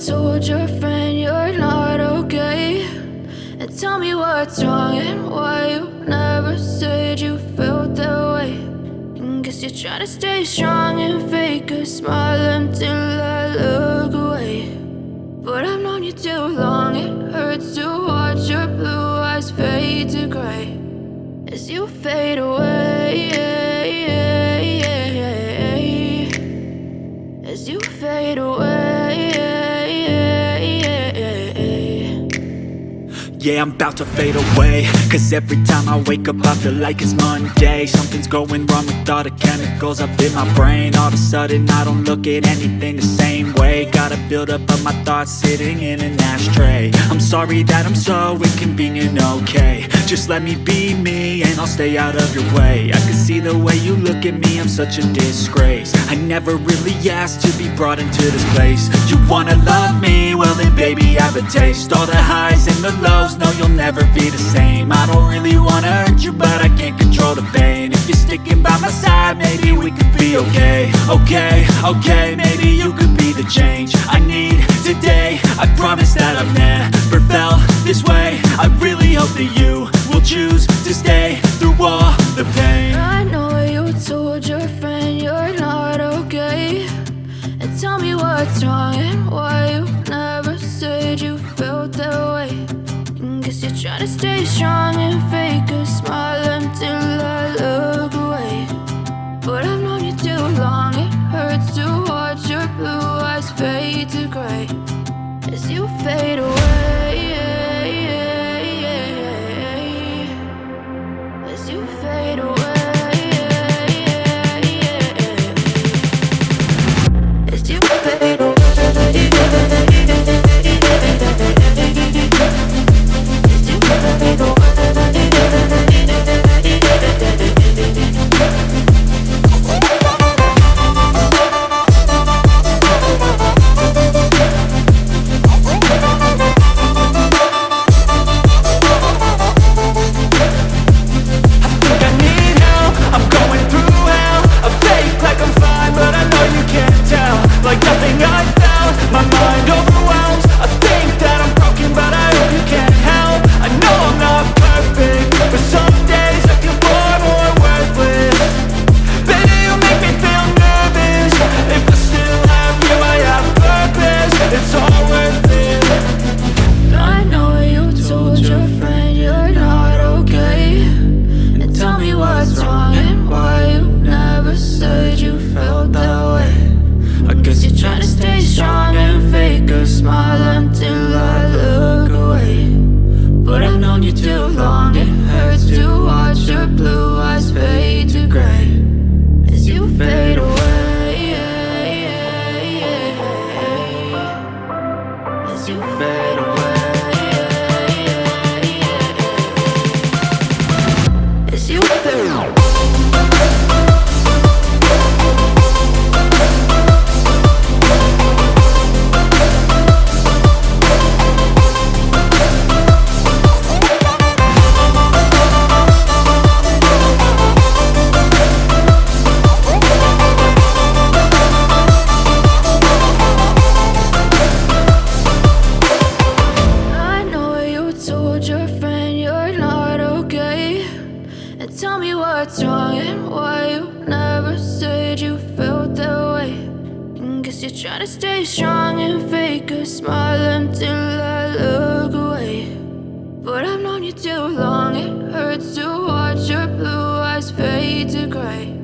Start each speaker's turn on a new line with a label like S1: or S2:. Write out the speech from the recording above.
S1: told your friend you're not okay? And tell me what's wrong and why you never said you felt that way. And guess you're trying to stay strong and fake a smile until I look away. But I've known you too long, it hurts to watch your blue eyes fade to gray as you fade away, as you fade away.
S2: Yeah, I'm about to fade away, cause every time I wake up I feel like it's Monday. Something's going wrong with all the chemicals up in my brain. All of a sudden I don't look at anything the same way. Got a buildup of my thoughts sitting in an ashtray. I'm sorry that I'm so inconvenient, okay? Just let me be me and I'll stay out of your way. I can see the way you look at me, I'm such a disgrace. I never really asked to be brought into this place. You wanna love me? Well then baby, have a taste. All the highs and the lows, no, you'll never be the same. I don't really wanna hurt you, but I can't control the pain. If you're sticking by my side, maybe we could be okay. Okay, maybe you could be the change I need today. I promise that I've never felt this way. I really hope that you will choose to stay through all the pain.
S1: I know you told your friend you're not okay. And tell me what's wrong and why you never said you felt that way. And guess you're trying to stay strong and fake a smile until I look away. But I've known you too long, it hurts to watch your blue eyes fade to gray as you fade away, as you fade away, as you fade away.
S2: Like nothing I felt, my mind overwhelms. I think that I'm broken, but I hope you can't help. I know I'm not perfect, but some days I feel far more worthless. Baby, you make me feel nervous. If I still have you, I have purpose. It's all worth it.
S1: I know you told your friend you're not okay. And tell me what's wrong and why you never said you felt that way. I guess you're trying to stay strong and fake a smile until I look away. But I've known you too long, it hurts to watch your blue eyes fade to gray as you fade away, as you fade away, as you fade away. Tell me what's wrong and why you never said you felt that way. And guess you're trying to stay strong and fake a smile until I look away. But I've known you too long, it hurts to watch your blue eyes fade to gray